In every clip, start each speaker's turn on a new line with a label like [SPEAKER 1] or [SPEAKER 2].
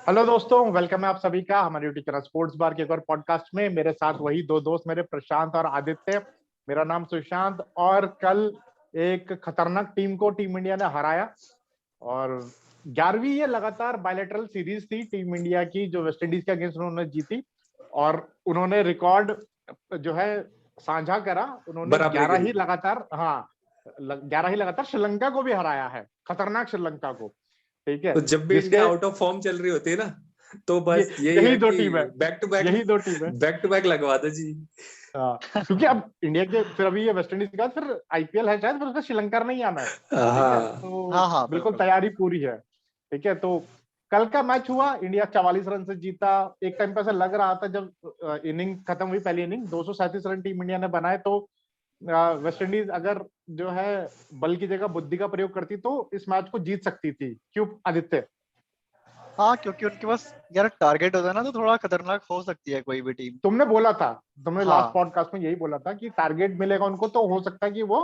[SPEAKER 1] Hello दोस्तों, welcome है आप सभी का हमारे यूट्यूब चैनल स्पोर्ट्स बार के एक और पॉडकास्ट में। मेरे साथ वही दो दोस्त मेरे प्रशांत और आदित्य। मेरा नाम सुशांत। और कल एक खतरनाक टीम को टीम इंडिया ने हराया और 11वीं ये लगातार बायलैटरल सीरीज थी टीम इंडिया की, जो वेस्ट इंडीज के अगेंस्ट उन्होंने जीती। और उन्होंने रिकॉर्ड जो है साझा करा। उन्होंने
[SPEAKER 2] बराबरी
[SPEAKER 1] 11
[SPEAKER 2] करी।
[SPEAKER 1] ही लगातार 11 ही लगातार श्रीलंका को भी हराया है, खतरनाक श्रीलंका को। ठीक है,
[SPEAKER 2] तो जब भी
[SPEAKER 1] जिसके
[SPEAKER 2] इंडिया आउट ऑफ फॉर्म चल रही होती है ना, तो बस यही
[SPEAKER 1] यही
[SPEAKER 2] है
[SPEAKER 1] दो
[SPEAKER 2] कि
[SPEAKER 1] टीम है,
[SPEAKER 2] बैक
[SPEAKER 1] यही दो टीम है।
[SPEAKER 2] टू बैक लगवा दो जी।
[SPEAKER 1] हाँ, क्योंकि अब इंडिया के फिर अभी ये वेस्ट इंडीज के बाद फिर आईपीएल है शायद, फिर उसका श्रीलंका नहीं आना है। ठीक है,
[SPEAKER 2] हाँ,
[SPEAKER 1] तो
[SPEAKER 3] हाँ हाँ
[SPEAKER 1] बिल्कुल
[SPEAKER 3] बिल्कुल।
[SPEAKER 1] तैयारी पूरी है। ठीक है, तो कल का मैच हुआ, इंडिया 44 रन से जीता। एक टाइम पे ऐसा लग रहा था जब इनिंग खत्म हुई, पहली इनिंग 237 रन टीम इंडिया ने बनाए, तो वेस्ट इंडीज अगर जो है बल की जगह बुद्धि का प्रयोग करती तो इस मैच को जीत सकती थी। क्यों आदित्य?
[SPEAKER 3] हाँ, क्योंकि उनके पास यार टारगेट होता है ना, तो थोड़ा खतरनाक हो सकती है कोई भी टीम।
[SPEAKER 1] तुमने बोला था, तुमने लास्ट
[SPEAKER 3] हाँ
[SPEAKER 1] पॉडकास्ट में यही बोला था कि टारगेट मिलेगा उनको तो हो सकता है कि वो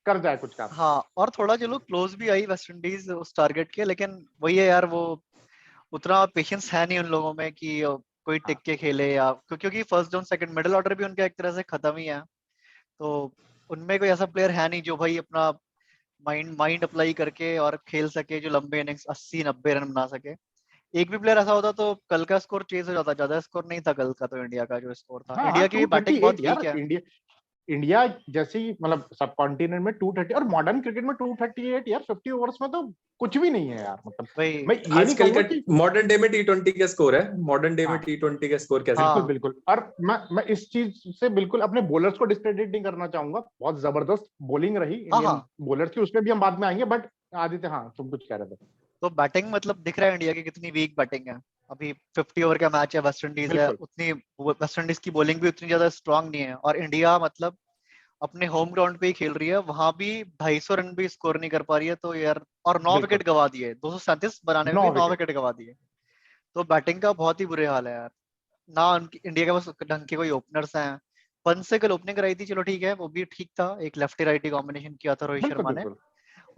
[SPEAKER 1] कर जाए कुछ काम।
[SPEAKER 3] हाँ, और थोड़ा चलो क्लोज भी आई वेस्ट इंडीज उस टारगेट के, लेकिन वही है यार, वो उतना पेशेंस है नहीं उन लोगों में कि कोई टिक
[SPEAKER 1] हाँ,
[SPEAKER 3] के खेले, या क्योंकि first zone second middle order भी उनका एक तरह से खत्म ही है। तो उनमें कोई ऐसा प्लेयर है नहीं जो भाई अपना माइंड माइंड अप्लाई करके और खेल सके, जो लंबे इनिंग्स 80-90 रन बना सके। एक भी प्लेयर ऐसा होता तो कल का स्कोर चेज हो जाता। ज्यादा स्कोर नहीं था कल का, तो इंडिया का जो स्कोर था,
[SPEAKER 1] हाँ, हाँ,
[SPEAKER 3] इंडिया की भी बैटिंग
[SPEAKER 1] 238
[SPEAKER 3] बहुत
[SPEAKER 1] यार।
[SPEAKER 3] वीक है।
[SPEAKER 1] इंडिया इंडिया जैसी मतलब सब कॉन्टिनेंट में 230 और मॉडर्न क्रिकेट में 238 यार, 50 ओवर्स में तो कुछ भी नहीं है यार। मतलब
[SPEAKER 3] भाई
[SPEAKER 1] मैं ये नहीं
[SPEAKER 2] आजकल
[SPEAKER 1] कहूंगा
[SPEAKER 2] का
[SPEAKER 1] कि
[SPEAKER 2] मॉडर्न डे में टी20 का स्कोर है, मॉडर्न डे में
[SPEAKER 1] हाँ,
[SPEAKER 2] टी20 का स्कोर कैसे?
[SPEAKER 1] बिल्कुल
[SPEAKER 3] हाँ
[SPEAKER 1] बिल्कुल। और मैं इस चीज से बिल्कुल अपने बॉलर्स को डिस्क्रेडिट नहीं करना चाहूंगा। बहुत जबरदस्त बॉलिंग रही
[SPEAKER 3] हाँ
[SPEAKER 1] इंडियन
[SPEAKER 3] हाँ।
[SPEAKER 1] बॉलर्स की, उसमें भी हम बाद में आएंगे। बट आदित्य, हाँ, तुम कुछ कह रहे थे।
[SPEAKER 3] तो बैटिंग मतलब दिख रहा है इंडिया की कितनी वीक बैटिंग है। अभी 50 ओवर का मैच है, वेस्ट इंडीज है,
[SPEAKER 1] बिल्कुल
[SPEAKER 3] उतनी वेस्ट इंडीज की बॉलिंग भी उतनी ज्यादा स्ट्रांग नहीं है, और इंडिया मतलब अपने होम ग्राउंड पे ही खेल रही है, वहां भी 250 रन भी स्कोर नहीं कर पा रही है। तो यार, और 9 विकेट
[SPEAKER 1] बिल्कुल।
[SPEAKER 3] गवा दिए, 237 बनाने में
[SPEAKER 1] 9
[SPEAKER 3] भी 9
[SPEAKER 1] विकेट।
[SPEAKER 3] विकेट गवा दिए। तो बैटिंग का बहुत ही बुरे हाल है यार। ना इंडिया के पास ढंग के कोई ओपनर्स हैं। पंत से कल ओपनिंग कराई थी, चलो ठीक है, वो भी ठीक था, एक लेफ्टी राइटी कॉम्बिनेशन किया था रोहित
[SPEAKER 1] बिल्कुल
[SPEAKER 3] शर्मा ने।
[SPEAKER 1] बिल्कुल।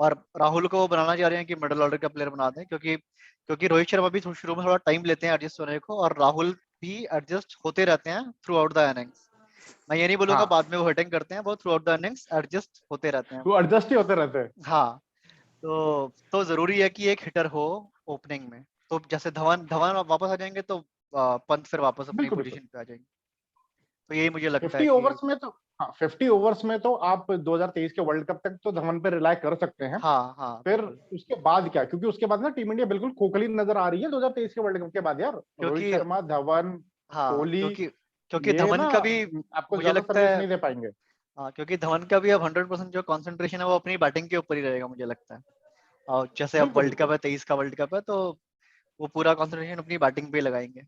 [SPEAKER 3] और राहुल को वो बनाना चाह रहे हैं कि मिडिल ऑर्डर का प्लेयर बना दें, क्योंकि क्योंकि रोहित शर्मा भी शुरू में थोड़ा टाइम लेते हैं एडजस्ट होने को, और राहुल भी एडजस्ट होते रहते हैं थ्रू आउट द इनिंग्स। मैं ये नहीं बोलूंगा
[SPEAKER 1] हाँ,
[SPEAKER 3] बाद में वो हिटिंग करते हैं, वो through out the innings adjust होते रहते हैं।
[SPEAKER 1] वो एडजस्ट ही होते रहते हैं।
[SPEAKER 3] हाँ। तो जरूरी है कि एक हिटर हो ओपनिंग में। तो जैसे धवन धवन वापस आ जाएंगे, तो पंत फिर वापस अपनी
[SPEAKER 1] बिल्कुल बिल्कुल।
[SPEAKER 3] पोजीशन पे आ जाएंगे। तो यही मुझे लगता है
[SPEAKER 1] 50
[SPEAKER 3] कि
[SPEAKER 1] ओवर्स में तो हाँ, 50 ओवर्स में तो आप 2023 के वर्ल्ड कप तक तो धवन पे रिलाय कर सकते हैं।
[SPEAKER 3] हाँ हाँ
[SPEAKER 1] फिर
[SPEAKER 3] बिल्कुल।
[SPEAKER 1] उसके बाद क्या? क्योंकि उसके बाद ना टीम इंडिया बिल्कुल खोखली नजर आ रही है 2023 के वर्ल्ड कप के बाद यार। रोहित
[SPEAKER 3] क्योंकि
[SPEAKER 1] शर्मा, धवन,
[SPEAKER 3] हाँ,
[SPEAKER 1] कोहली,
[SPEAKER 3] क्योंकि
[SPEAKER 1] ये
[SPEAKER 3] धवन
[SPEAKER 1] ना
[SPEAKER 3] का भी
[SPEAKER 1] आपको
[SPEAKER 3] मुझे
[SPEAKER 1] ज्यादा
[SPEAKER 3] लगता
[SPEAKER 1] सर्विस
[SPEAKER 3] है।
[SPEAKER 1] नहीं दे पाएंगे।
[SPEAKER 3] हाँ, क्योंकि धवन का भी अब 100% जो कंसंट्रेशन है वो अपनी बैटिंग के ऊपर ही रहेगा मुझे लगता है। और जैसे अब
[SPEAKER 1] बिल्कुल
[SPEAKER 3] वर्ल्ड कप
[SPEAKER 1] बिल्कुल।
[SPEAKER 3] है, 23 का वर्ल्ड कप है, तो वो पूरा कंसंट्रेशन अपनी बैटिंग पे ही लगाएंगे।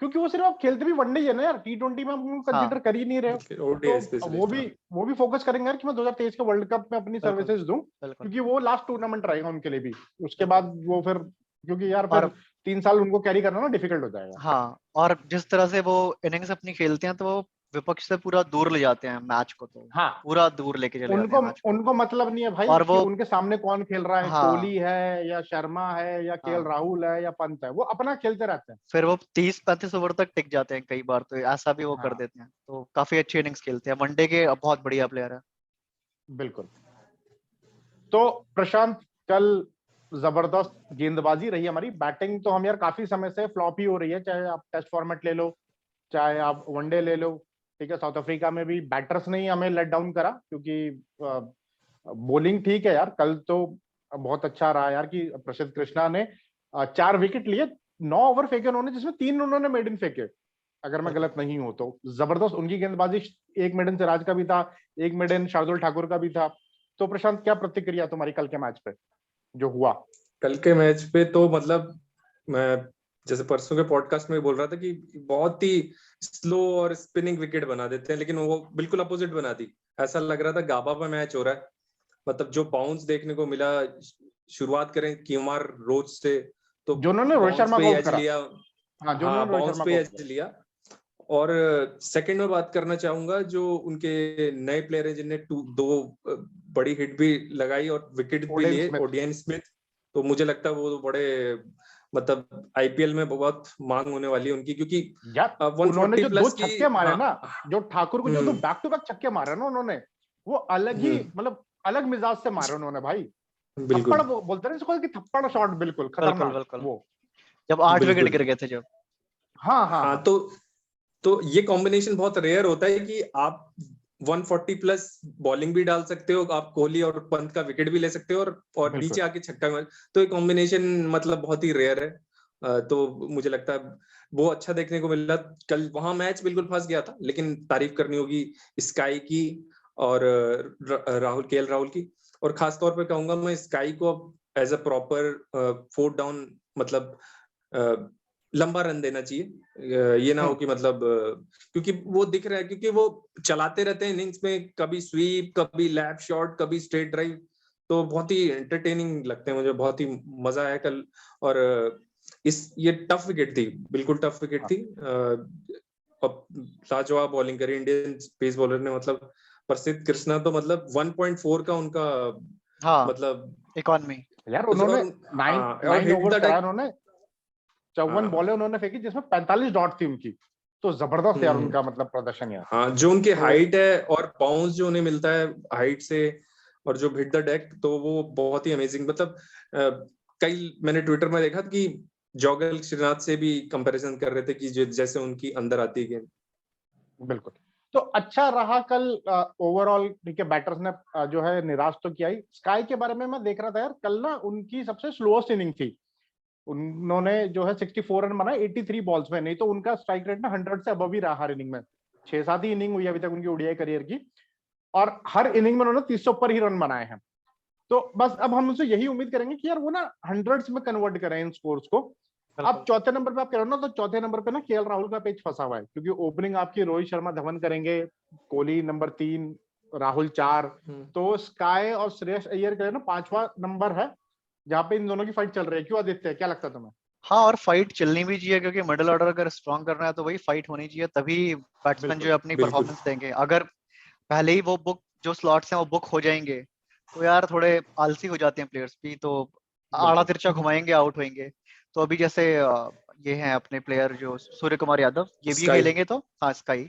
[SPEAKER 1] क्योंकि वो सिर्फ आप खेलते भी वनडे ही है ना यार, T20 में हम कंसीडर
[SPEAKER 3] हाँ
[SPEAKER 1] कर ही नहीं रहे हो।
[SPEAKER 2] ओडीआई
[SPEAKER 1] तो वो
[SPEAKER 2] स्पेशलिस्ट।
[SPEAKER 1] भी वो भी फोकस करेंगे यार कि मैं 2023 के वर्ल्ड कप में अपनी
[SPEAKER 3] बिल्कुल
[SPEAKER 1] सर्विसेज दूं,
[SPEAKER 3] बिल्कुल
[SPEAKER 1] क्योंकि वो लास्ट टूर्नामेंट रहेगा उनके लिए भी। उसके
[SPEAKER 3] बिल्कुल।
[SPEAKER 1] बाद वो फिर, क्योंकि यार फिर
[SPEAKER 3] और
[SPEAKER 1] 3 साल उनको कैरी करना ना डिफिकल्ट हो जाएगा।
[SPEAKER 3] हाँ, और जिस तरह से वो इनिंग्स अपनी खेलते हैं, तो वो विपक्ष से पूरा दूर ले जाते हैं मैच को, तो
[SPEAKER 1] हाँ,
[SPEAKER 3] पूरा दूर लेके चले जाते
[SPEAKER 1] उनको
[SPEAKER 3] हैं मैच को।
[SPEAKER 1] उनको मतलब नहीं है भाई
[SPEAKER 3] और
[SPEAKER 1] कि
[SPEAKER 3] वो
[SPEAKER 1] उनके सामने कौन खेल रहा है,
[SPEAKER 3] हाँ
[SPEAKER 1] कोहली है या शर्मा है या केएल
[SPEAKER 3] हाँ,
[SPEAKER 1] राहुल है या पंत है, वो अपना खेलते रहते हैं।
[SPEAKER 3] फिर वो 30-35 ओवर तक टिक जाते हैं कई बार, तो ऐसा भी वो कर
[SPEAKER 1] हाँ,
[SPEAKER 3] देते हैं, तो काफी अच्छी इनिंग्स खेलते हैं, वनडे के बहुत बढ़िया प्लेयर है।
[SPEAKER 1] बिल्कुल। तो प्रशांत, कल जबरदस्त गेंदबाजी रही हमारी। बैटिंग तो हम यार काफी समय से फ्लॉप ही हो रही है, चाहे आप टेस्ट फॉर्मेट ले लो, चाहे आप वनडे ले लो। ठीक है, साउथ अफ्रीका में भी बैटर्स ने ही हमें लेट डाउन करा, क्योंकि बॉलिंग ठीक है यार। कल तो बहुत अच्छा रहा यार कि प्रसिद्ध कृष्णा ने 4 विकेट लिए। 9 ओवर फेंके उन्होंने, जिसमें 3 उन्होंने मेडन फेंके, अगर मैं
[SPEAKER 3] बिल्कुल।
[SPEAKER 1] गलत नहीं हूं तो। जबरदस्त उनकी गेंदबाजी। एक मेडन सिराज का भी था, एक मेडन शार्दुल ठाकुर का भी था। तो प्रशांत, क्या प्रतिक्रिया तुम्हारी कल के मैच पे जो हुआ?
[SPEAKER 2] कल के मैच पे तो मतलब मैं जैसे परसों के पॉडकास्ट में बोल रहा था कि बहुत ही स्लो और स्पिनिंग विकेट बना देते हैं, लेकिन वो बिल्कुल अपोजिट बना दी। ऐसा लग रहा था गाबा पे मैच हो रहा है। मतलब जो बाउंस देखने को मिला, शुरुआत करें कुमार रोज से, तो
[SPEAKER 1] जो उन्होंने रोहित
[SPEAKER 2] बाउंस
[SPEAKER 1] शर्मा
[SPEAKER 2] पे
[SPEAKER 1] को
[SPEAKER 2] ही
[SPEAKER 1] आउट
[SPEAKER 2] एज
[SPEAKER 1] करा।
[SPEAKER 2] लिया।
[SPEAKER 1] हाँ, जो
[SPEAKER 2] हाँ,
[SPEAKER 1] उन्होंने रोहित
[SPEAKER 2] बाउंस
[SPEAKER 1] शर्मा
[SPEAKER 2] पे
[SPEAKER 1] को आउट
[SPEAKER 2] एज
[SPEAKER 1] करा।
[SPEAKER 2] लिया। और सेकंड में बात करना चाहूंगा, जो उनके नए प्लेयर हैं जिनने दो बड़ी हिट भी लगाई और विकेट भी
[SPEAKER 1] ओडेन
[SPEAKER 2] लिए,
[SPEAKER 1] स्मिथ।
[SPEAKER 2] Odean Smith. तो मुझे लगता है वो बड़े मतलब आईपीएल में बहुत मांग होने वाली है उनकी, क्योंकि
[SPEAKER 1] यार उन्होंने
[SPEAKER 2] 140
[SPEAKER 1] जो 2
[SPEAKER 2] प्लस की।
[SPEAKER 1] छक्के मारे
[SPEAKER 2] हाँ,
[SPEAKER 1] ना, जो ठाकुर को जो 2
[SPEAKER 2] हम्म,
[SPEAKER 1] बैक टू बैक छक्के मारे ना उन्होंने, वो अलग ही मतलब अलग मिजाज से मारे उन्होंने भाई। थप्पड़
[SPEAKER 2] बिल्कुल
[SPEAKER 1] बोलते हैं इसको कि थप्पड़ शॉट, बिल्कुल
[SPEAKER 3] बिल्कुल
[SPEAKER 1] खतरनाक
[SPEAKER 3] बिल्कुल।
[SPEAKER 1] वो।
[SPEAKER 3] जब 8 विकेट
[SPEAKER 2] बिल्कुल।
[SPEAKER 3] गिर गए थे जब।
[SPEAKER 1] हाँ हाँ
[SPEAKER 2] हाँ,
[SPEAKER 1] हाँ
[SPEAKER 2] तो ये कॉम्बिनेशन बहुत रेयर होता है कि आप 140 प्लस बॉलिंग भी डाल सकते हो, आप कोहली और पंत का विकेट भी ले सकते हो, और
[SPEAKER 1] बिल्कुल।
[SPEAKER 2] नीचे आके छक्का मार, तो ये कॉम्बिनेशन मतलब बहुत ही रेयर है। तो मुझे लगता है वो अच्छा देखने को मिला कल। वहां मैच बिल्कुल फंस गया था, लेकिन तारीफ करनी होगी स्काई की और राहुल, केएल राहुल की। और खास तौर पे कहूंगा मैं स्काई को अब as a proper 4th down, मतलब लंबा रन देना चाहिए। ये ना हो कि मतलब क्योंकि वो दिख रहा है, क्योंकि वो चलाते रहते हैं इनिंग्स में, कभी स्वीप, कभी लैप शॉट, कभी स्ट्रेट ड्राइव, तो बहुत ही एंटरटेनिंग लगते हैं मुझे, बहुत ही मजा आया कल। और ये टफ विकेट थी, बिल्कुल टफ विकेट थी। अब लाजवाब बॉलिंग करी इंडियन पेस बॉलर ने, मतलब प्रसिद्ध कृष्णा तो मतलब 1.4 का उनका
[SPEAKER 3] हाँ
[SPEAKER 2] मतलब
[SPEAKER 3] इकॉनमी।
[SPEAKER 1] यार उन्होंने
[SPEAKER 2] और
[SPEAKER 1] 9
[SPEAKER 2] हिट
[SPEAKER 1] ओवर्स
[SPEAKER 2] द
[SPEAKER 1] कराया
[SPEAKER 2] डेक।
[SPEAKER 1] उन्होंने, 54 बॉलें उन्होंने फेंकी जिसमें 45 डॉट थी उनकी। तो जबरदस्त यार
[SPEAKER 2] हम्म,
[SPEAKER 1] उनका मतलब प्रदर्शन यार।
[SPEAKER 2] हाँ, जो उनकी
[SPEAKER 1] तो
[SPEAKER 2] हाइट है और बाउंस जो उन्हें मिलता है हाइट से, और जो हिट द डेक, तो वो बहुत ही अमेजिंग। मतलब कई मैंने ट्विटर में देखा कि जॉगल श्रीनाथ से भी कंपैरिजन कर रहे थे कि जैसे उनकी अंदर आती है गेंद।
[SPEAKER 1] बिल्कुल। तो अच्छा रहा कल ओवरऑल। ठीक है, बैटर्स ने जो है निराश तो किया ही। स्काई के बारे में मैं देख रहा था यार, कल ना उनकी सबसे स्लोएस्ट इनिंग थी। उन्होंने जो है 64 रन बनाए 83 बॉल्स में। नहीं तो उनका स्ट्राइक रेट ना 100 से अबव ही रहा हर इनिंग में। 6-7 ही इनिंग हुई अभी तक उनकी ओडीआई करियर की, और हर इनिंग में उन्होंने 30 से ऊपर ही रन बनाए हैं। तो बस अब हम उनसे यही उम्मीद करेंगे कि यार वो ना हंड्रेड्स में कन्वर्ट करें इन स्कोर्स को। अब चौथे नंबर पे आप कह रहे हो ना, तो चौथे नंबर पे ना केएल राहुल का पेच फंसा हुआ है, क्योंकि ओपनिंग आपकी रोहित शर्मा धवन करेंगे, कोहली नंबर 3, राहुल 4। तो स्काई और श्रेयस अय्यर का ना 5वां नंबर है, जहां पे इन दोनों की फाइट चल रही है। क्यों आदित्य, क्या लगता है तुम्हें?
[SPEAKER 3] हाँ, और फाइट चलनी भी चाहिए, क्योंकि मिडिल ऑर्डर अगर स्ट्रॉन्ग करना है तो वही फाइट होनी चाहिए, तभी बैट्समैन जो
[SPEAKER 1] बिल्कुल
[SPEAKER 3] है अपनी
[SPEAKER 2] बिल्कुल
[SPEAKER 3] परफॉर्मेंस देंगे। अगर पहले ही वो बुक जो स्लॉट्स हैं वो बुक हो जाएंगे, तो यार थोड़े आलसी हो जाते हैं प्लेयर्स भी, तो आड़ा
[SPEAKER 1] बिल्कुल
[SPEAKER 3] तिरछा घुमाएंगे, आउट होंगे। तो अभी जैसे ये हैं अपने प्लेयर जो सूर्य कुमार यादव, ये भी
[SPEAKER 2] स्काई।
[SPEAKER 3] खेलेंगे तो, हाँ स्काई,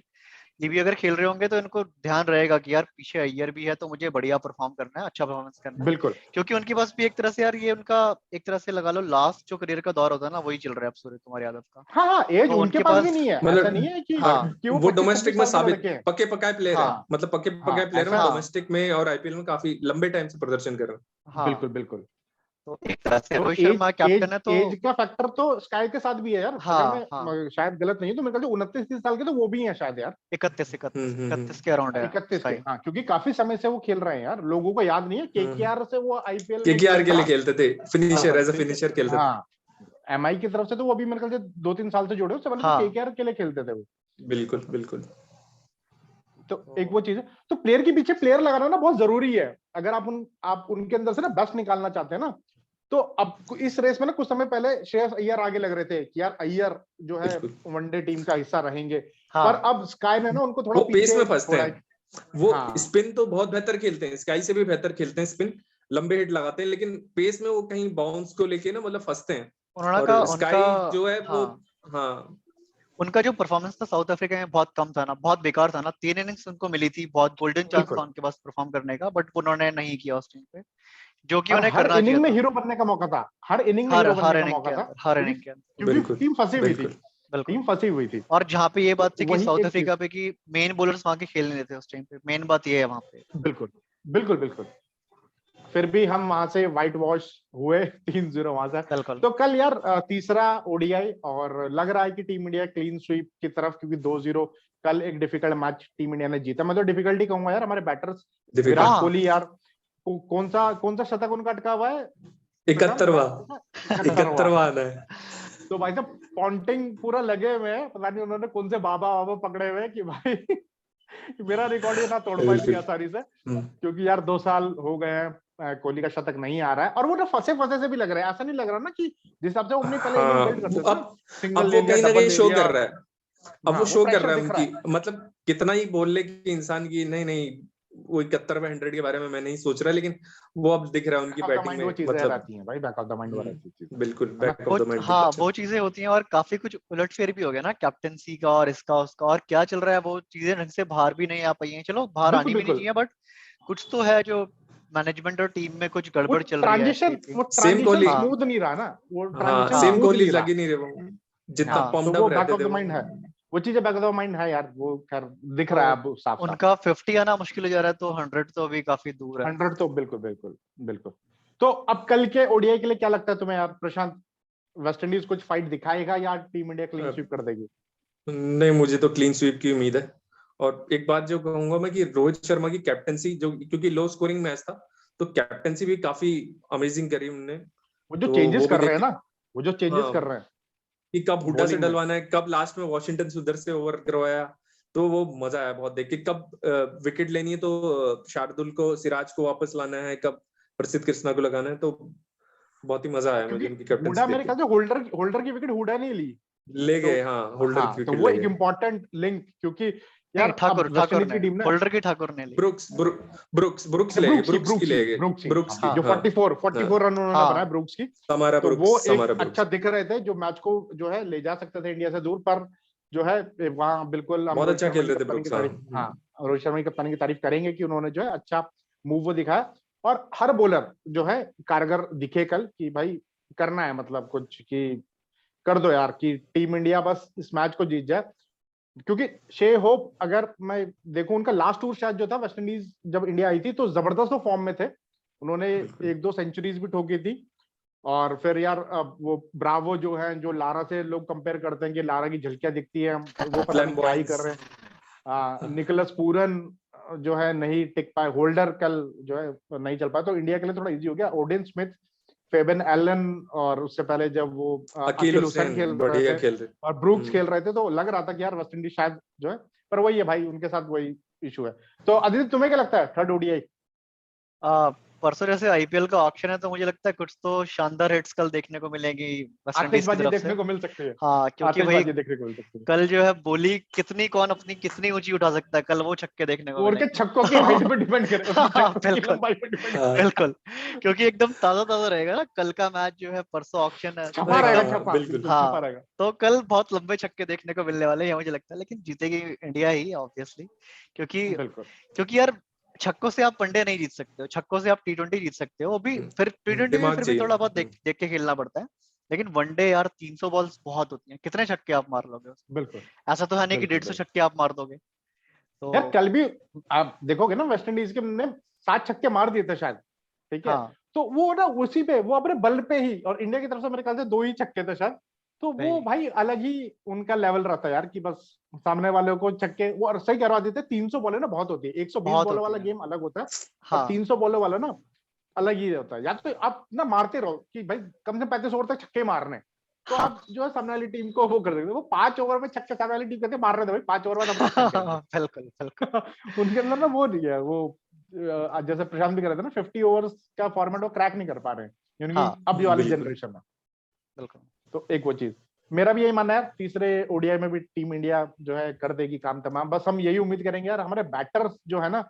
[SPEAKER 3] ये भी अगर खेल रहे होंगे तो इनको ध्यान रहेगा कि यार पीछे अय्यर भी है, तो मुझे बढ़िया परफॉर्म करना है, अच्छा परफॉर्मेंस करना है।
[SPEAKER 1] बिल्कुल।
[SPEAKER 3] क्योंकि उनके पास भी एक तरह से यार ये उनका एक तरह से लगा लो लास्ट जो करियर का दौर होता है ना, वही चल रहा है अब सूर्य कुमार यादव का।
[SPEAKER 1] हाँ हाँ, एज
[SPEAKER 3] तो
[SPEAKER 1] उनके
[SPEAKER 3] उनके
[SPEAKER 1] पास भी
[SPEAKER 3] पास,
[SPEAKER 1] नहीं है, ऐसा नहीं
[SPEAKER 2] मतलब
[SPEAKER 1] है कि
[SPEAKER 3] हाँ
[SPEAKER 1] वो
[SPEAKER 2] वो
[SPEAKER 1] 25-26
[SPEAKER 2] डोमेस्टिक में
[SPEAKER 1] साल के
[SPEAKER 2] साबित
[SPEAKER 1] लड़के हैं।
[SPEAKER 2] पक्के पकाए प्लेयर है,
[SPEAKER 1] हाँ
[SPEAKER 2] मतलब पक्के
[SPEAKER 1] हाँ,
[SPEAKER 2] पकाए प्लेयर है,
[SPEAKER 1] ऐसा
[SPEAKER 2] डोमेस्टिक में और आईपीएल में काफी लंबे टाइम से प्रदर्शन कर रहे हैं।
[SPEAKER 3] हाँ।
[SPEAKER 1] बिल्कुल बिल्कुल।
[SPEAKER 3] तो एक तरह से
[SPEAKER 1] तो
[SPEAKER 3] Rohit
[SPEAKER 1] as
[SPEAKER 3] Sharma
[SPEAKER 1] as
[SPEAKER 3] captain है तो,
[SPEAKER 1] एज का फैक्टर तो स्काई के साथ भी है यार। अगर
[SPEAKER 3] हाँ हाँ,
[SPEAKER 1] मैं शायद गलत नहीं हूं तो मेरे ख्याल से 29-30 साल के तो वो भी हैं शायद यार।
[SPEAKER 3] 31 31 31 के अराउंड है
[SPEAKER 1] 31 के,
[SPEAKER 3] स्काई।
[SPEAKER 1] हाँ, क्योंकि काफी समय से वो खेल रहे हैं यार। लोगों को याद नहीं है,
[SPEAKER 2] हम्म,
[SPEAKER 1] केकेआर से वो आईपीएल में
[SPEAKER 2] केकेआर के
[SPEAKER 1] खेलता।
[SPEAKER 2] लिए खेलते थे, फिनिशर,
[SPEAKER 3] बिल्कुल
[SPEAKER 2] एज अ फिनिशर खेलते थे।
[SPEAKER 1] हाँ, एमआई की तरफ से तो वो अभी मेरे ख्याल से 2-3 साल से जुड़े, उससे पहले तो
[SPEAKER 3] हाँ।
[SPEAKER 1] केकेआर के लिए खेलते थे वो।
[SPEAKER 2] बिल्कुल बिल्कुल।
[SPEAKER 1] तो एक
[SPEAKER 3] तो
[SPEAKER 1] वो चीज है। तो प्लेयर के पीछे प्लेयर लगाना ना बहुत जरूरी है। अगर आप उनके अंदर से ना बेस्ट निकालना चाहते हैं ना, तो अब इस रेस में ना कुछ समय पहले श्रेयस अय्यर आगे लग रहे थे कि यार अय्यर जो है
[SPEAKER 2] बिल्कुल
[SPEAKER 1] वनडे टीम का हिस्सा रहेंगे। पर
[SPEAKER 3] हाँ,
[SPEAKER 1] अब स्काई ने ना उनको थोड़ा
[SPEAKER 2] वो पेस
[SPEAKER 1] पीछे
[SPEAKER 2] में फंसते
[SPEAKER 1] छोड़ा है।
[SPEAKER 2] हैं, वो
[SPEAKER 1] हाँ
[SPEAKER 2] स्पिन तो बहुत बेहतर खेलते हैं, स्काई से भी बेहतर खेलते हैं स्पिन, लंबे हिट लगाते हैं, लेकिन पेस में वो कहीं बाउंस को लेके ना मतलब फंसते हैं।
[SPEAKER 3] उन्होंने
[SPEAKER 2] और
[SPEAKER 3] का उनका,
[SPEAKER 2] स्काई जो है वो,
[SPEAKER 3] हाँ,
[SPEAKER 2] हाँ
[SPEAKER 3] उनका जो परफॉर्मेंस था साउथ अफ्रीका में बहुत कम था ना, बहुत बेकार था ना। 3 इनिंग्स उनको मिली थी, बहुत गोल्डन चांस था
[SPEAKER 1] बिल्कुल।
[SPEAKER 3] उनके पास परफॉर्म करने का, बट उन्होंने नहीं किया उस टाइम पे, जो कि
[SPEAKER 1] और
[SPEAKER 3] उन्हें
[SPEAKER 1] हर
[SPEAKER 3] करना चाहिए
[SPEAKER 1] इनिंग में
[SPEAKER 3] था।
[SPEAKER 1] हीरो बनने का मौका था, हर इनिंग में
[SPEAKER 3] हर
[SPEAKER 1] हीरो बनने
[SPEAKER 3] हर
[SPEAKER 1] का
[SPEAKER 3] इनिंग के
[SPEAKER 1] मौका था,
[SPEAKER 3] अंदर, हर
[SPEAKER 1] क्योंकि
[SPEAKER 3] इनिंग के अंदर।
[SPEAKER 1] क्योंकि
[SPEAKER 2] बिल्कुल
[SPEAKER 1] टीम फंसी हुई थी।
[SPEAKER 2] बिल्कुल।
[SPEAKER 3] बिल्कुल।
[SPEAKER 1] टीम फंसी हुई थी।
[SPEAKER 3] और जहाँ पे ये बात थी
[SPEAKER 1] तो
[SPEAKER 3] कि
[SPEAKER 1] वही
[SPEAKER 3] साउथ
[SPEAKER 1] एक चीज।
[SPEAKER 3] अफ्रीका पे कि मेन बॉलर्स वहां के खेल नहीं देते उस टाइम पे, मेन बात ये है वहां पे।
[SPEAKER 1] बिल्कुल बिल्कुल बिल्कुल। फिर भी हम वहां से व्हाइट वॉश हुए 3-0 वहां से।
[SPEAKER 3] बिल्कुल।
[SPEAKER 1] तो कल यार तीसरा ओडीआई, और लग रहा है कि टीम इंडिया क्लीन स्वीप की तरफ, क्योंकि 2-0 कल एक डिफिकल्ट मैच टीम इंडिया ने जीता। मैं तो डिफिकल्टी कहूंगा यार, हमारे बैटर्स विराट
[SPEAKER 2] डिफिकल्ट।
[SPEAKER 3] हाँ।
[SPEAKER 1] कोहली यार, कौन सा शतक उनका अटका हुआ है प्रशांत,
[SPEAKER 2] 71वां,
[SPEAKER 1] मैच देखा? 71वां।
[SPEAKER 2] 71वां आना है।
[SPEAKER 1] तो भाई साहब पॉन्टिंग पूरा लगे हुए हैं, पता नहीं उन्होंने कौन से बाबा बाबा पकड़े हुए हैं कि भाई मेरा रिकॉर्ड ये ना तोड़ पाए इतनी
[SPEAKER 2] बिल्कुल।
[SPEAKER 1] आसानी से।
[SPEAKER 2] हम्म,
[SPEAKER 1] क्योंकि यार 2 साल हो गए हैं, कोहली का शतक नहीं आ रहा है, और वो ना फंसे फंसे से भी लग रहा है। ऐसा नहीं लग रहा ना कि जिस हिसाब से वो अपनी पहले इनिंग
[SPEAKER 2] हाँ,
[SPEAKER 1] बिल्ड करते थे ना, सिंगल
[SPEAKER 2] अब
[SPEAKER 1] ले
[SPEAKER 2] वो
[SPEAKER 1] लिया,
[SPEAKER 2] कहीं ना
[SPEAKER 1] डबल
[SPEAKER 2] कहीं
[SPEAKER 1] ले
[SPEAKER 2] शो
[SPEAKER 1] लिया।
[SPEAKER 2] कर रहा है। अब
[SPEAKER 1] हाँ,
[SPEAKER 2] वो
[SPEAKER 1] वो
[SPEAKER 2] शो कर
[SPEAKER 1] प्रेशर
[SPEAKER 2] रहा है
[SPEAKER 1] दिख रहा
[SPEAKER 2] उनकी,
[SPEAKER 1] है।
[SPEAKER 2] मतलब कितना ही बोल ले कि इंसान की नहीं नहीं, वो 71वें 100 के बारे में मैं नहीं सोच रहा, लेकिन वो अब दिख रहा है उनकी बैटिंग में,
[SPEAKER 1] वो चीजें
[SPEAKER 2] मतलब
[SPEAKER 1] रहती हैं भाई, बैक ऑफ द माइंड वो रहती चीजें,
[SPEAKER 2] बिल्कुल
[SPEAKER 1] है ना?
[SPEAKER 2] बैक ऑफ द माइंड
[SPEAKER 3] हाँ वो चीजें होती हैं, और काफी कुछ उलटफेर भी हो गया ना कैप्टेंसी का और इसका उसका, और क्या चल रहा है वो चीजें ढंग से बाहर भी नहीं आ पाई हैं। चलो बाहर आनी भी नहीं चाहिए, बट कुछ तो है जो मैनेजमेंट और टीम में कुछ गड़बड़ चल रही है
[SPEAKER 1] ट्रांजिशन,
[SPEAKER 3] स्लीपी।
[SPEAKER 1] वो
[SPEAKER 2] सेम
[SPEAKER 1] ट्रांजिशन
[SPEAKER 2] कोहली,
[SPEAKER 1] स्मूथ नहीं रहा ना, वो
[SPEAKER 2] हाँ
[SPEAKER 1] ट्रांजिशन
[SPEAKER 2] सेम
[SPEAKER 1] स्मूथ
[SPEAKER 2] कोहली
[SPEAKER 1] नहीं रहा।
[SPEAKER 2] लग ही नहीं रहे वो, जितना
[SPEAKER 1] हाँ, तो
[SPEAKER 2] पम्प्ड
[SPEAKER 1] वो
[SPEAKER 2] अप
[SPEAKER 1] बैक
[SPEAKER 2] रहते
[SPEAKER 1] ऑफ
[SPEAKER 2] थे
[SPEAKER 1] द
[SPEAKER 2] वो।
[SPEAKER 1] माइंड है, वो चीजें बैक ऑफ द माइंड है यार, वो खैर दिख
[SPEAKER 3] तो
[SPEAKER 1] रहा है अब साफ साफ।
[SPEAKER 3] उनका 50 आना मुश्किल हो जा रहा है, तो 100 तो अभी काफी दूर है।
[SPEAKER 1] 100 तो बिल्कुल बिल्कुल बिल्कुल। तो अब कल के ओडीआई के लिए क्या लगता है तुम्हें यार प्रशांत, वेस्ट इंडीज कुछ फाइट दिखाएगा या टीम इंडिया क्लीन स्वीप कर देगी?
[SPEAKER 2] नहीं, मुझे तो क्लीन स्वीप की उम्मीद है। और एक बात जो कहूंगा मैं कि रोहित शर्मा की कैप्टेंसी, जो क्योंकि लो स्कोरिंग मैच था, तो कैप्टेंसी भी काफी अमेजिंग करी उन्होंने।
[SPEAKER 1] वो जो
[SPEAKER 2] तो
[SPEAKER 1] चेंजेस
[SPEAKER 2] वो भी
[SPEAKER 1] कर रहे हैं
[SPEAKER 2] देख
[SPEAKER 1] ना, वो जो चेंजेस कर
[SPEAKER 2] हाँ,
[SPEAKER 1] रहे हैं
[SPEAKER 2] कि कब हुड्डा से
[SPEAKER 1] बॉलिंग में,
[SPEAKER 2] डलवाना है, कब लास्ट में वॉशिंगटन सुंदर से ओवर करवाया, तो वो मजा आया बहुत देख के। कब विकेट लेनी है तो शार्दुल को, सिराज को वापस लाना है, कब प्रसिद्ध कृष्णा को लगाना है, तो बहुत ही मजा आया मुझे
[SPEAKER 1] क्योंकि
[SPEAKER 2] उनकी कैप्टेंसी
[SPEAKER 1] हुडा
[SPEAKER 2] देख
[SPEAKER 1] मेरे
[SPEAKER 2] के।
[SPEAKER 1] ख्याल से होल्डर की विकेट हुडा नहीं ली।
[SPEAKER 2] ले
[SPEAKER 1] तो
[SPEAKER 2] गए, हाँ होल्डर की
[SPEAKER 1] हाँ, तो
[SPEAKER 2] विकेट
[SPEAKER 1] वो
[SPEAKER 2] ले
[SPEAKER 1] एक
[SPEAKER 2] गए।
[SPEAKER 1] इम्पोर्टेंट लिंक, क्योंकि
[SPEAKER 3] नहीं,
[SPEAKER 1] यार अब
[SPEAKER 3] ठाकुर
[SPEAKER 1] वेस्ट
[SPEAKER 3] ठाकुर
[SPEAKER 1] इंडीज
[SPEAKER 3] ने,
[SPEAKER 1] की टीम ने
[SPEAKER 3] होल्डर की ठाकुर ने ली।
[SPEAKER 2] ब्रुक्स ले गए,
[SPEAKER 1] ब्रूक्स की,
[SPEAKER 2] ब्रुक्स
[SPEAKER 1] हाँ,
[SPEAKER 2] की,
[SPEAKER 1] जो
[SPEAKER 2] हाँ
[SPEAKER 1] 44 रन उन्होंने बनाए
[SPEAKER 3] हाँ
[SPEAKER 1] ब्रूक्स की।
[SPEAKER 2] समारा
[SPEAKER 1] तो वो एक
[SPEAKER 2] ब्रुक्स
[SPEAKER 1] अच्छा दिख रहे थे, जो मैच को जो है ले जा सकते थे इंडिया से दूर, पर जो है वहाँ बिल्कुल हम
[SPEAKER 2] बहुत
[SPEAKER 1] रोहित
[SPEAKER 2] अच्छा
[SPEAKER 1] शर्मा
[SPEAKER 2] खेल
[SPEAKER 1] की
[SPEAKER 2] रहे थे
[SPEAKER 1] कप्तानी की
[SPEAKER 2] ब्रुक्स, हाँ।
[SPEAKER 1] तारीफ, हाँ रोहित शर्मा की कप्तानी की तारीफ करेंगे कि उन्होंने जो है अच्छा मूव वो दिखाया। और हर बॉलर जो है कारगर दिखे कल, कि भाई करना है मतलब कुछ, कि कर दो यार कि टीम इंडिया बस इस मैच को जीत जाए। क्योंकि शे होप, अगर मैं देखूं उनका लास्ट टूर शायद जो था वेस्ट इंडीज जब इंडिया आई थी, तो जबरदस्त वो फॉर्म में थे, उन्होंने
[SPEAKER 2] बिल्कुल।
[SPEAKER 1] 1-2 सेंचुरीज भी ठोकी थी। और फिर यार अब वो ब्रावो जो है, जो लारा से लोग कंपेयर करते हैं कि लारा की झलकियां दिखती है, वो पता नहीं क्या ही कर
[SPEAKER 2] फ्लैम्बॉयंस।
[SPEAKER 1] रहे हैं। निकोलस पूरन जो है नहीं टिक पाए, होल्डर कल जो है नहीं चल पाया, तो इंडिया के लिए थोड़ा इजी हो गया। ओडेन स्मिथ, फेबन एलन, और उससे पहले जब वो
[SPEAKER 2] अकील
[SPEAKER 1] अकील हुसैन
[SPEAKER 2] हुसैन
[SPEAKER 1] खेल रहे
[SPEAKER 2] बढ़िया
[SPEAKER 1] थे
[SPEAKER 2] खेल रहे।
[SPEAKER 1] और ब्रूक्स खेल रहे थे, तो लग रहा था कि यार वेस्ट इंडीज शायद जो है, पर वही है भाई, उनके साथ वही इशू है। तो अदिति तुम्हें क्या लगता है थर्ड ओडीआई?
[SPEAKER 3] आ, परसों जैसे आईपीएल का ऑक्शन है, तो मुझे लगता है कुछ तो शानदार हिट्स कल देखने को मिलेंगी वेस्ट इंडीज की
[SPEAKER 1] आतिशबाजी
[SPEAKER 3] तरफ से।
[SPEAKER 1] देखने को मिल सकती है,
[SPEAKER 3] हाँ, क्योंकि भाई
[SPEAKER 1] आतिशबाजी देखने को मिल सकती है।
[SPEAKER 3] कल जो है बोली कितनी, कौन अपनी कितनी ऊंची उठा सकता है, कल वो छक्के देखने को
[SPEAKER 1] वो उनके
[SPEAKER 3] मिलेंगे।
[SPEAKER 1] छक्कों की हाइट पे डिपेंड करे, उनकी
[SPEAKER 3] हाँ
[SPEAKER 1] छक्कों की
[SPEAKER 3] बिल्कुल
[SPEAKER 1] लंबाई पे डिपेंड
[SPEAKER 2] हाँ
[SPEAKER 1] करे।
[SPEAKER 3] बिल्कुल, क्योंकि एकदम ताजा ताजा रहेगा ना कल का मैच, जो है परसों ऑक्शन है, तो
[SPEAKER 1] छपा रहेगा,
[SPEAKER 3] एकदम।
[SPEAKER 1] छपा
[SPEAKER 2] बिल्कुल।
[SPEAKER 1] बिल्कुल छपा
[SPEAKER 3] हाँ,
[SPEAKER 1] रहेगा।
[SPEAKER 3] तो कल बहुत लंबे छक्के देखने को मिलने वाले हैं मुझे लगता है, लेकिन जीतेगी इंडिया ही ऑब्वियसली। क्योंकि
[SPEAKER 1] बिल्कुल
[SPEAKER 3] क्योंकि यार छक्कों से आप वनडे नहीं जीत सकते हो, छक्कों से आप टी20 जीत सकते हो, अभी फिर टी20 में
[SPEAKER 2] दिमाग
[SPEAKER 3] फिर भी
[SPEAKER 2] चाहिए।
[SPEAKER 3] थोड़ा बहुत देख के खेलना पड़ता है। लेकिन वनडे यार 300 बॉल्स बहुत होती हैं, कितने छक्के आप मार लोगे उसमें?
[SPEAKER 1] बिल्कुल
[SPEAKER 3] ऐसा तो है नहीं कि
[SPEAKER 1] बिल्कुल
[SPEAKER 3] 150
[SPEAKER 1] बिल्कुल।
[SPEAKER 3] छक्के आप मार दोगे।
[SPEAKER 1] यार
[SPEAKER 3] तो
[SPEAKER 1] कल भी आप देखोगे ना, वेस्ट इंडीज के ने 7 छक्के मार दिए थे शायद, ठीक है?
[SPEAKER 3] हाँ,
[SPEAKER 1] तो वो ना उसी पे, वो अपने बल पे ही, और इंडिया की तरफ से मेरे ख्याल से 2 ही छक्के थे शायद। तो वो
[SPEAKER 3] भाई
[SPEAKER 1] भाई अलग ही उनका लेवल रहता है यार, कि बस सामने वाले को छक्के वो और सही करवा देते। 300 बॉलें ना बहुत होती है, 120
[SPEAKER 3] बहुत
[SPEAKER 1] बॉलों
[SPEAKER 3] होती
[SPEAKER 1] वाला
[SPEAKER 3] है।
[SPEAKER 1] गेम अलग होता है, और
[SPEAKER 3] हाँ
[SPEAKER 1] 300 बॉलों वाला ना अलग ही होता है। या तो आप ना मारते रहो कि भाई कम से 35 ओवर तक छक्के मारने, तो
[SPEAKER 3] हाँ
[SPEAKER 1] आप जो है सामने वाली टीम को वो कर देते। वो 5 ओवर में छक्के सामने वाली टीम कहते मार रहे थे भाई, 5 ओवर बाद हम छक्के खेलेंगे।
[SPEAKER 3] बिल्कुल बिल्कुल।
[SPEAKER 1] उनके अंदर ना वो नहीं है, वो जैसे प्रशांत भी कर रहे थे ना, 50 ओवर्स का फॉर्मेट वो क्रैक नहीं कर पा रहे हैं, यानी
[SPEAKER 3] हाँ
[SPEAKER 1] अब ये वाली
[SPEAKER 2] बिल्कुल।
[SPEAKER 1] जनरेशन में।
[SPEAKER 3] बिल्कुल।
[SPEAKER 1] तो एक वो चीज, मेरा भी यही मानना है, तीसरे ओडीआई में भी टीम इंडिया जो है कर देगी काम तमाम। बस हम यही उम्मीद करेंगे यार, हमारे बैटर्स जो है ना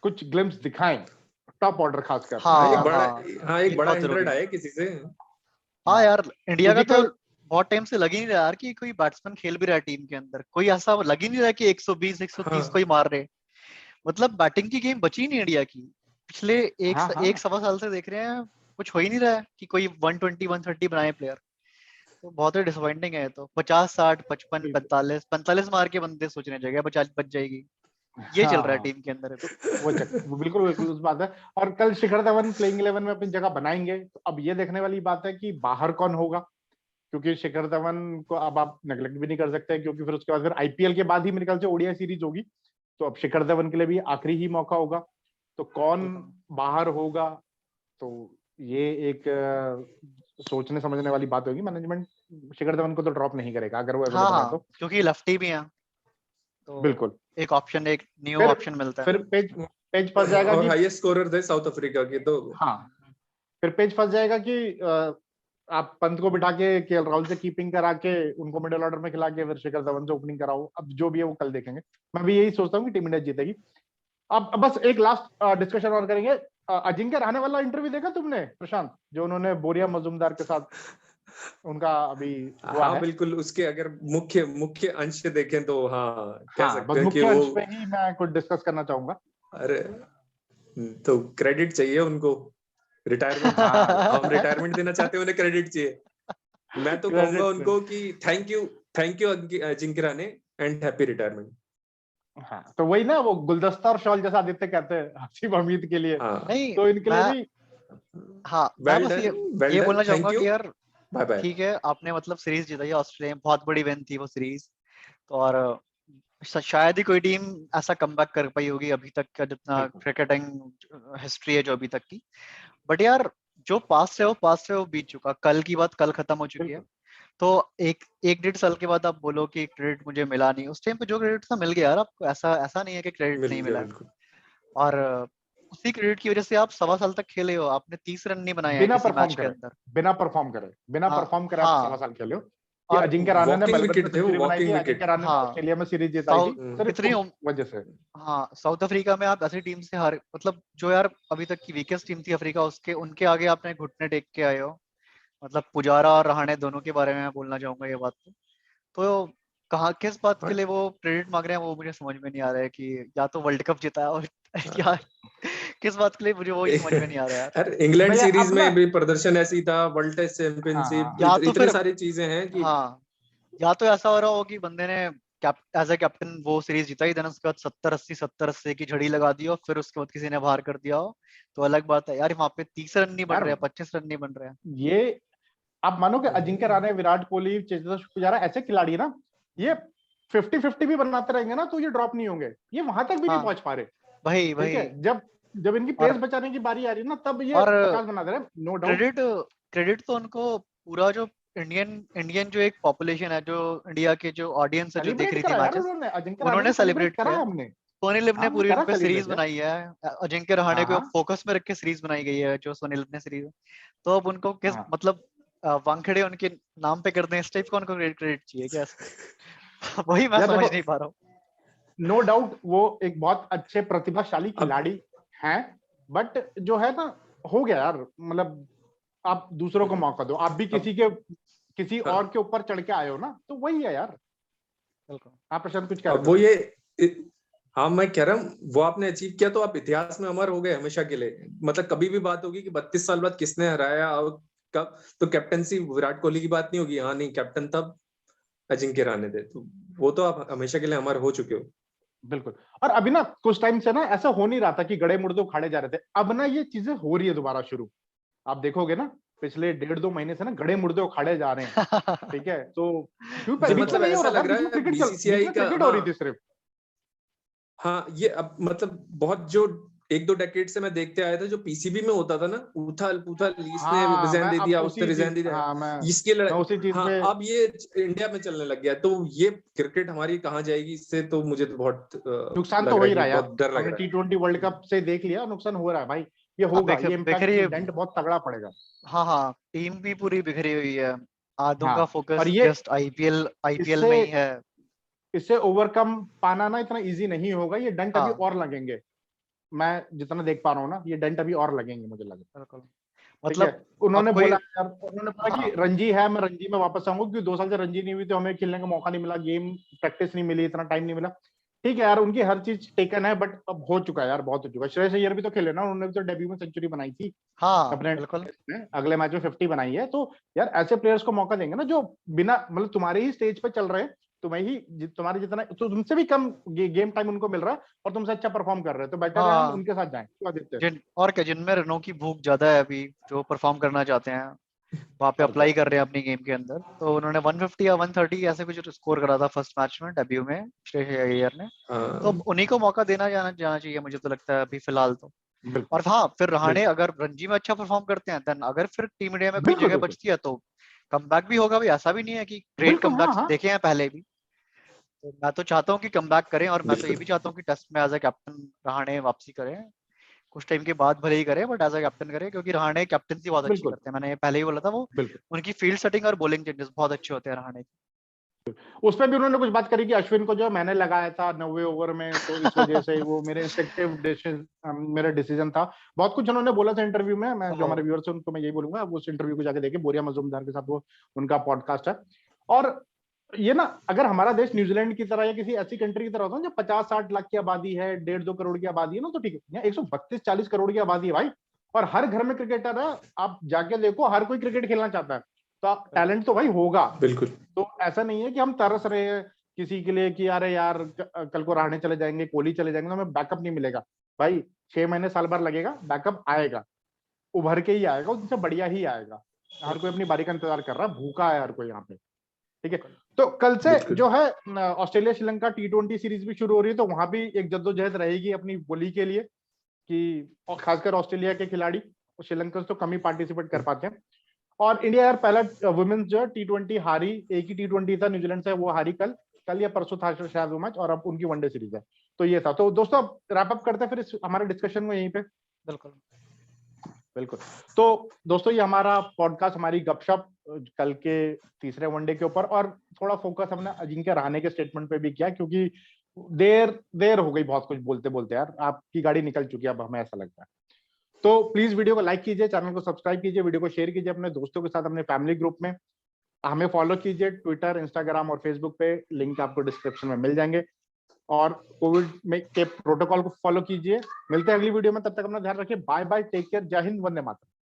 [SPEAKER 1] कुछ ग्लिम्स दिखाएं, टॉप ऑर्डर खासकर।
[SPEAKER 2] हाँ एक
[SPEAKER 3] हाँ
[SPEAKER 2] बड़ा,
[SPEAKER 3] हाँ,
[SPEAKER 2] हाँ एक
[SPEAKER 3] ये
[SPEAKER 2] बड़ा
[SPEAKER 3] बहुत जरूरी
[SPEAKER 2] हंड्रेड
[SPEAKER 3] है।
[SPEAKER 2] आए किसी से।
[SPEAKER 3] हाँ
[SPEAKER 1] हाँ,
[SPEAKER 3] यार, इंडिया का
[SPEAKER 1] क्योंकि
[SPEAKER 3] तो
[SPEAKER 1] कल
[SPEAKER 3] बहुत टाइम से लग ही नहीं रहा यार कि कोई बैट्समैन खेल भी रहा है टीम के अंदर, कोई ऐसा लग ही नहीं रहा कि 120 130
[SPEAKER 2] हाँ
[SPEAKER 3] कोई मार रहे। मतलब बैटिंग की गेम बची नहीं इंडिया की, पिछले
[SPEAKER 1] हाँ
[SPEAKER 3] एक
[SPEAKER 1] हाँ
[SPEAKER 3] सवा साल से देख रहे हैं, कुछ हो ही नहीं रहा है कि कोई 120 130 बनाए प्लेयर। तो बहुत ही डिसअपॉइंटिंग है ये तो। 50 60 55
[SPEAKER 1] बिल्कुल
[SPEAKER 3] 45 45 मार के बंदे सोचने जगह बच जाएगी, ये चल
[SPEAKER 1] हाँ
[SPEAKER 3] रहा है
[SPEAKER 1] हाँ।
[SPEAKER 3] टीम के अंदर अभी।
[SPEAKER 1] तो वो बिल्कुल बिल्कुल उस बात है। और कल शिखर धवन प्लेइंग 11 में अपनी जगह बनाएंगे, तो अब ये देखने वाली बात है कि बाहर कौन होगा, क्योंकि शिखर धवन को अब आप नेग्लेक्ट भी नहीं कर सकते, क्योंकि फिर उसके बाद फिर आईपीएल के बाद ही मेरे ख्याल से ओडीआई सीरीज होगी। तो अब शिखर धवन के लिए भी आखिरी ही मौका होगा, तो कौन बाहर होगा? तो ये एक सोचने समझने वाली बात होगी। मैनेजमेंट शिखर धवन को तो ड्रॉप नहीं करेगा अगर वो
[SPEAKER 3] हाँ
[SPEAKER 1] अवेलेबल है
[SPEAKER 3] हाँ,
[SPEAKER 1] तो।
[SPEAKER 3] क्योंकि लेफ्टी भी है, तो
[SPEAKER 1] बिल्कुल।
[SPEAKER 3] एक ऑप्शन, एक न्यू
[SPEAKER 1] फिर
[SPEAKER 3] ऑप्शन मिलता है।
[SPEAKER 1] फिर पेज पेज फंस जाएगा
[SPEAKER 2] और
[SPEAKER 1] कि,
[SPEAKER 2] हाईएस्ट स्कोरर थे साउथ अफ्रीका के, तो
[SPEAKER 1] हाँ फिर पेज फंस जाएगा कि आप पंत को बिठा के केएल राहुल से कीपिंग करा के उनको मिडिल ऑर्डर में खिला के फिर शिखर धवन से ओपनिंग कराओ। अब जो भी है वो कल देखेंगे। मैं भी यही सोचता हूँ कि टीम इंडिया जीतेगी। अब बस एक लास्ट डिस्कशन और करेंगे। अजिंक्य रहाणे वाला इंटरव्यू देखा तुमने प्रशांत, जो उन्होंने बोरिया मजूमदार के साथ उनका अभी हुआ
[SPEAKER 2] हाँ
[SPEAKER 1] है?
[SPEAKER 2] बिल्कुल, उसके अगर मुख्य मुख्य अंश देखें तो हाँ कह
[SPEAKER 1] हाँ,
[SPEAKER 2] सकते
[SPEAKER 1] बस
[SPEAKER 2] हैं कि
[SPEAKER 1] मुख्य अंश
[SPEAKER 2] वो,
[SPEAKER 1] पे ही मैं कुछ डिस्कस करना चाहूंगा।
[SPEAKER 2] अरे तो क्रेडिट चाहिए उनको, रिटायरमेंट,
[SPEAKER 1] हाँ,
[SPEAKER 2] हम रिटायरमेंट देना चाहते हैं, उन्हें क्रेडिट चाहिए। मैं तो कहूंगा
[SPEAKER 1] क्रेडिट।
[SPEAKER 2] उनको कि thank you Ajinkya Rahane and happy retirement.
[SPEAKER 1] हाँ, तो वही ना, वो गुलदस्ता और शॉल जैसा आदित्य कहते हैं हसीब हमीद के लिए,
[SPEAKER 2] हाँ
[SPEAKER 3] नहीं
[SPEAKER 1] तो इनके लिए
[SPEAKER 3] मैं
[SPEAKER 1] भी।
[SPEAKER 3] मैं
[SPEAKER 2] वेल
[SPEAKER 3] बस
[SPEAKER 2] डन,
[SPEAKER 3] ये
[SPEAKER 2] वेल डन,
[SPEAKER 3] बोलना
[SPEAKER 2] थैंक
[SPEAKER 3] चाहूंगा
[SPEAKER 2] यू,
[SPEAKER 3] कि यार
[SPEAKER 2] बाय बाय।
[SPEAKER 3] ठीक है, आपने मतलब सीरीज जीता है ऑस्ट्रेलिया में, बहुत बड़ी विन थी वो सीरीज। तो और शायद ही कोई टीम ऐसा कमबैक कर पाई होगी अभी तक का, जितना
[SPEAKER 1] बिल्कुल
[SPEAKER 3] क्रिकेटिंग हिस्ट्री है जो अभी तक की। बट यार जो पास्ट है वो बीत चुका, कल की बात कल खत्म हो चुकी है।
[SPEAKER 1] बिल्कुल
[SPEAKER 3] तो एक एक डेढ़ साल के बाद आप बोलो कि क्रेडिट मुझे मिला नहीं, उस टाइम पे जो क्रेडिट था मिल गया यार आपको, ऐसा ऐसा नहीं है कि क्रेडिट
[SPEAKER 2] मिल
[SPEAKER 3] नहीं
[SPEAKER 2] गया
[SPEAKER 3] मिला है।
[SPEAKER 2] बिल्कुल।
[SPEAKER 3] और उसी क्रेडिट की वजह से आप 1.25 साल तक खेले हो, आपने 30 रन नहीं बनाए हैं
[SPEAKER 1] बिना
[SPEAKER 3] किसी
[SPEAKER 1] परफॉर्म
[SPEAKER 3] मैच के
[SPEAKER 1] करे,
[SPEAKER 3] अंदर।
[SPEAKER 1] बिना
[SPEAKER 3] हाँ
[SPEAKER 1] परफॉर्म करे आप 16
[SPEAKER 3] हाँ।
[SPEAKER 1] साल खेले हो। कि
[SPEAKER 3] और
[SPEAKER 1] अजिंक्य रहाणे ने
[SPEAKER 2] वॉकिंग
[SPEAKER 1] मेलबर्न में
[SPEAKER 2] विकेट थे वो,
[SPEAKER 1] सेंचुरी बनाई थी,
[SPEAKER 2] वॉकिंग
[SPEAKER 1] अजिंक्य
[SPEAKER 2] विकेट।
[SPEAKER 1] रहाणे ने
[SPEAKER 3] हाँ
[SPEAKER 1] ऑस्ट्रेलिया में सीरीज जिताई थी,
[SPEAKER 3] साउथ
[SPEAKER 1] सिर्फ
[SPEAKER 3] कितनी
[SPEAKER 1] उस वजह से।
[SPEAKER 3] हाँ साउथ अफ्रीका में आप ऐसी टीम से हार, मतलब जो यार अभी तक की वीकेस्ट टीम थी अफ्रीका, उसके उनके आगे आपने घुटने टेक के आए हो। मतलब पुजारा और रहाणे दोनों के बारे में मैं बोलना चाहूंगा ये बात। तो कहाँ किस बात के लिए वो क्रेडिट मांग रहे हैं वो मुझे समझ में नहीं आ रहा है, कि या तो वर्ल्ड कप जीता है और या किस बात के लिए, मुझे वही समझ में नहीं आ रहा है यार।
[SPEAKER 2] अरे इंग्लैंड
[SPEAKER 1] भैया
[SPEAKER 2] सीरीज
[SPEAKER 1] अब ना,
[SPEAKER 2] में भी प्रदर्शन ऐसी था, वर्ल्ड टेस्ट
[SPEAKER 1] हाँ
[SPEAKER 2] चैंपियनशिप,
[SPEAKER 3] या तो
[SPEAKER 2] इतने
[SPEAKER 3] फिर
[SPEAKER 2] सारी चीजें हैं कि
[SPEAKER 3] हाँ, या तो ऐसा हो रहा हो कि बंदे ने एज ए कैप्टन वो सीरीज जिताई, देन उसके बाद 70-80 की झड़ी लगा दी हो, फिर उसके बाद किसी ने बाहर कर दिया हो, तो अलग बात है यार। वहां पे 30 रन नहीं बन
[SPEAKER 1] यार
[SPEAKER 3] रहे हैं, 25 रन नहीं बन रहे हैं।
[SPEAKER 1] ये आप मानो कि अजिंक्य रहाणे, विराट कोहली, चेतेश्वर पुजारा ऐसे खिलाड़ी है ना, ये 50-50 भी बनाते रहेंगे ना तो ये ड्रॉप नहीं होंगे, ये वहां तक भी नहीं
[SPEAKER 3] हाँ
[SPEAKER 1] पहुंच पा रहे।
[SPEAKER 3] वही
[SPEAKER 1] ठीक है,
[SPEAKER 3] वही।
[SPEAKER 1] जब जब इनकी
[SPEAKER 3] और
[SPEAKER 1] पेस बचाने की बारी आ रही है ना, तब ये
[SPEAKER 3] और
[SPEAKER 1] 50 बना दे रहे, नो डाउट।
[SPEAKER 3] क्रेडिट क्रेडिट तो उनको पूरा जो इंडियन इंडियन जो एक पॉपुलेशन है, जो इंडिया के जो ऑडियंस है जो देख
[SPEAKER 1] सेलिब्रेट
[SPEAKER 3] रही थी
[SPEAKER 1] करा यार
[SPEAKER 3] मैचेस,
[SPEAKER 1] उन्होंने, अजिंक्य रहाणे
[SPEAKER 3] उन्होंने
[SPEAKER 1] को सेलिब्रेट
[SPEAKER 3] सेलिब्रेट
[SPEAKER 1] करा
[SPEAKER 3] किया।
[SPEAKER 1] हमने।
[SPEAKER 3] सोनी लिव ने
[SPEAKER 1] हाँ, हमने
[SPEAKER 3] पूरी उन
[SPEAKER 1] करा
[SPEAKER 3] पे सीरीज
[SPEAKER 1] सेलिब्रेट यार।
[SPEAKER 3] बनाई है, अजिंक्य रहाणे
[SPEAKER 1] हाँ
[SPEAKER 3] को
[SPEAKER 1] हाँ
[SPEAKER 3] फोकस में रख के सीरीज बनाई गई है जो सोनी लिव ने सीरीज। तो अब उनको किस
[SPEAKER 1] हाँ।
[SPEAKER 3] मतलब वानखेड़े उनके नाम पे कर दें इस टाइप का, उनको क्रेडिट चाहिए क्या? वही मैं
[SPEAKER 1] यार
[SPEAKER 3] समझ
[SPEAKER 1] देखो,
[SPEAKER 3] नहीं पा रहा हूँ।
[SPEAKER 1] नो डाउट वो एक बहुत अच्छे प्रतिभाशाली
[SPEAKER 2] अब
[SPEAKER 1] खिलाड़ी हैं, बट जो है ना, हो गया यार, मतलब आप दूसरों को मौका दो, आप भी
[SPEAKER 2] अब
[SPEAKER 1] किसी
[SPEAKER 2] हाँ,
[SPEAKER 1] और के ऊपर चढ़ के आए हो ना, तो वही है यार।
[SPEAKER 3] बिल्कुल।
[SPEAKER 1] आप प्रशांत कुछ कह
[SPEAKER 2] अब
[SPEAKER 1] रहे थे
[SPEAKER 2] वो
[SPEAKER 1] सर?
[SPEAKER 2] ये हाँ मैं कह रहा हूँ, वो आपने अचीव किया तो आप इतिहास में अमर हो गए हमेशा के लिए। मतलब कभी भी बात होगी कि 32 साल बाद किसने हराया और कब, तो कैप्टनसी विराट कोहली की बात नहीं होगी, हाँ नहीं कैप्टन तब अजिंक्य रहाणे थे, तो वो तो आप हमेशा के लिए अमर हो चुके हो।
[SPEAKER 1] बिल्कुल। और अभी ना कुछ टाइम से ना ऐसा हो नहीं रहा था कि गड़े मुर्दे उखाड़े जा रहे थे, अब ना ये चीजें हो रही है दोबारा शुरू। आप देखोगे ना, पिछले 1.5-2 महीने से ना गड़े मुर्दे उखाड़े जा रहे हैं। ठीक है, तो क्यों
[SPEAKER 2] मुझे
[SPEAKER 1] बीच में
[SPEAKER 2] मतलब
[SPEAKER 1] नहीं हो
[SPEAKER 2] ऐसा
[SPEAKER 1] रहा था,
[SPEAKER 2] लग रहा है
[SPEAKER 1] बीच
[SPEAKER 2] बीसीसीआई
[SPEAKER 1] में
[SPEAKER 2] का,
[SPEAKER 1] क्रिकेट हो
[SPEAKER 2] हाँ
[SPEAKER 1] रही थी सिर्फ।
[SPEAKER 2] हाँ ये अब मतलब बहुत जो 1-2 डेकेड से मैं देखते आया था, जो पीसीबी में होता था ना, उथल पुथल, इसने
[SPEAKER 1] हाँ,
[SPEAKER 2] रिजाइन
[SPEAKER 1] मैं
[SPEAKER 2] दे
[SPEAKER 1] अब
[SPEAKER 2] दिया, उसने
[SPEAKER 1] उसी
[SPEAKER 2] रिजाइन
[SPEAKER 1] चीज,
[SPEAKER 2] दे दिया,
[SPEAKER 1] हाँ
[SPEAKER 2] इसके
[SPEAKER 1] मैं उसी चीज
[SPEAKER 2] हाँ
[SPEAKER 1] पे।
[SPEAKER 2] अब ये इंडिया में चलने लग गया, तो ये क्रिकेट हमारी कहाँ जाएगी इससे, तो मुझे तो बहुत
[SPEAKER 1] नुकसान तो
[SPEAKER 2] लग
[SPEAKER 1] हो
[SPEAKER 2] रहा
[SPEAKER 1] ही
[SPEAKER 2] है
[SPEAKER 1] रहा
[SPEAKER 2] कि
[SPEAKER 1] है यार,
[SPEAKER 2] बहुत डर लग
[SPEAKER 1] हमने
[SPEAKER 2] रहा
[SPEAKER 1] T20 वर्ल्ड कप से देख लिया, नुकसान हो रहा है भाई। ये
[SPEAKER 3] अब
[SPEAKER 1] होगा, ये इम्पैक्ट, ये
[SPEAKER 3] बिखरी,
[SPEAKER 1] डेंट बहुत तगड़ा पड़ेगा।
[SPEAKER 3] हाँ हाँ, टीम भी पूरी बिखरी हुई है। आधों
[SPEAKER 1] हाँ,
[SPEAKER 3] का
[SPEAKER 1] और
[SPEAKER 3] फोकस
[SPEAKER 1] ये
[SPEAKER 3] जस्ट आईपीएल
[SPEAKER 1] इससे
[SPEAKER 3] में ही है।
[SPEAKER 1] इससे ओवरकम पाना ना इतना इजी नहीं होगा, ये डेंट अभी
[SPEAKER 3] हाँ
[SPEAKER 1] और लगेंगे। मैं जितना देख पा रहा हूँ ना, ये डेंट अभी और लगेंगे मुझे लगा।
[SPEAKER 3] बिल्कुल।
[SPEAKER 1] ठीक है,
[SPEAKER 3] मतलब अब
[SPEAKER 1] उन्होंने
[SPEAKER 3] कोई
[SPEAKER 1] बोला यार, उन्होंने बोला कि
[SPEAKER 3] हाँ
[SPEAKER 1] रणजी है, मैं रणजी में वापस आऊंगा, क्योंकि 2 साल से रणजी नहीं हुई, तो हमें खेलने का मौका नहीं मिला, गेम प्रैक्टिस नहीं मिली, इतना टाइम नहीं मिला। ठीक है यार, उनकी हर चीज टेकन है, बट अब हो चुका है यार, बहुत हो चुका है। श्रेयस अय्यर भी तो खेले ना, उन्होंने भी तो डेब्यू में सेंचुरी बनाई थी
[SPEAKER 3] हाँ
[SPEAKER 1] अपने
[SPEAKER 3] बिल्कुल।
[SPEAKER 1] टेस्ट में, अगले मैच में 50 बनाई है। तो यार ऐसे प्लेयर्स को मौका देंगे ना, जो बिना मतलब तुम्हारे ही स्टेज पे चल रहे हैं, तुम्हारे जितना, तो तुमसे भी कम गेम टाइम उनको मिल रहा है, और तुमसे अच्छा परफॉर्म कर रहे हैं, तो बेटर है हम
[SPEAKER 3] हाँ
[SPEAKER 1] उनके साथ जाएं। तो आदित्य,
[SPEAKER 3] और क्या, जिनमें रनों की भूख ज्यादा है अभी, जो परफॉर्म करना चाहते हैं वहां पे
[SPEAKER 1] और
[SPEAKER 3] अप्लाई
[SPEAKER 1] क्या।
[SPEAKER 3] कर रहे हैं अपनी गेम के अंदर, तो उन्होंने 150 या 130 ऐसे कुछ स्कोर करा था फर्स्ट मैच में डेब्यू में श्रेयस अय्यर ने। तो अब
[SPEAKER 2] हाँ
[SPEAKER 3] उन्हीं को मौका देना जाना जाना चाहिए मुझे तो लगता है अभी फिलहाल तो।
[SPEAKER 1] बिल्कुल
[SPEAKER 3] और हाँ, फिर रहाणे
[SPEAKER 1] बिल्कुल
[SPEAKER 3] अगर रणजी में अच्छा परफॉर्म करते हैं, देन अगर फिर टीम इंडिया में कोई
[SPEAKER 1] बिल्कुल
[SPEAKER 3] जगह
[SPEAKER 1] बिल्कुल
[SPEAKER 3] बचती है तो कमबैक भी होगा भी, ऐसा भी नहीं है कि ग्रेट
[SPEAKER 1] बिल्कुल। हाँ
[SPEAKER 3] कमबैक्स
[SPEAKER 1] हाँ
[SPEAKER 3] देखे हैं पहले भी। तो मैं तो चाहता हूँ कि कमबैक करें, और मैं तो ये
[SPEAKER 2] बिल्कुल
[SPEAKER 3] भी चाहता हूँ कि टेस्ट में एज ए कैप्टन रहाणे वापसी करें, कुछ टाइम के बाद भले ही करे, बट एज अ कैप्टन करे, क्योंकि रहाणे कैप्टनसी बहुत अच्छी
[SPEAKER 1] बिल्कुल
[SPEAKER 3] करते हैं, मैंने पहले ही बोला था वो।
[SPEAKER 1] बिल्कुल।
[SPEAKER 3] उनकी फील्ड सेटिंग और बॉलिंग चेंजेस बहुत अच्छे होते हैं रहाणे के।
[SPEAKER 1] उस पर भी उन्होंने कुछ बात करी कि अश्विन को जो है मैंने लगाया था 90 ओवर में, तो इस वजह से वो मेरे इंस्टिंक्टिव मेरा डिसीजन था। बहुत कुछ उन्होंने बोला था इंटरव्यू में। मैं जो हमारे व्यूअर्स हैं उनको मैं यही बोलूंगा, उस इंटरव्यू को जाके देखें, बोरिया मजूमदार के साथ वो उनका पॉडकास्ट है। और ये ना, अगर हमारा देश न्यूजीलैंड की तरह या किसी ऐसी कंट्री की तरह होता है जो 50-60 लाख की आबादी है, 1.5-2 करोड़ की आबादी है ना, तो ठीक है। यहाँ 132-40 करोड़ की आबादी है भाई, और हर घर में क्रिकेटर है। आप जाके देखो, हर कोई क्रिकेट खेलना चाहता है, तो टैलेंट तो भाई होगा।
[SPEAKER 2] बिल्कुल।
[SPEAKER 1] तो ऐसा नहीं है कि हम तरस रहे हैं किसी के लिए कि अरे यार कल को रहाणे चले जाएंगे, कोहली चले जाएंगे, तो हमें बैकअप नहीं मिलेगा। भाई 6 महीने साल भर लगेगा, बैकअप आएगा, उभर के ही आएगा, उनसे बढ़िया ही आएगा। हर कोई अपनी बारी का इंतजार कर रहा है, भूखा है हर कोई यहाँ पे, ठीक है। तो कल से जो है ऑस्ट्रेलिया श्रीलंका T20 सीरीज भी शुरू हो रही है, तो वहां भी एक जद्दोजहद रहेगी अपनी बोली के लिए, कि खासकर ऑस्ट्रेलिया के खिलाड़ी, श्रीलंका तो कम ही पार्टिसिपेट कर पाते हैं। और इंडिया यार पहला वुमेन्स जो है T20 हारी, एक ही T20 था न्यूजीलैंड से, वो हारी कल या परसों था शायद वो मैच, और अब उनकी वनडे सीरीज है। तो ये था। तो दोस्तों रैप अप करते हैं फिर इस हमारे डिस्कशन में यहीं पे।
[SPEAKER 3] बिल्कुल
[SPEAKER 1] बिल्कुल। तो दोस्तों ये हमारा पॉडकास्ट, हमारी गपशप कल के तीसरे वनडे के ऊपर, और थोड़ा फोकस हमने अजिंक्य रहाणे के स्टेटमेंट पे भी किया, क्योंकि देर हो गई बहुत कुछ बोलते बोलते यार, आपकी गाड़ी निकल चुकी है अब, हमें ऐसा लगता है। तो प्लीज वीडियो को लाइक कीजिए, चैनल को सब्सक्राइब कीजिए, वीडियो को शेयर कीजिए अपने दोस्तों के साथ, अपने फैमिली ग्रुप में। हमें फॉलो कीजिए ट्विटर, इंस्टाग्राम और फेसबुक पे, लिंक आपको डिस्क्रिप्शन में मिल जाएंगे। और कोविड में के प्रोटोकॉल को फॉलो कीजिए। मिलते हैं अगली वीडियो में, तब तक अपना ध्यान रखिए। बाय बाय, टेक केयर, जय हिंद, वंदे मातरम।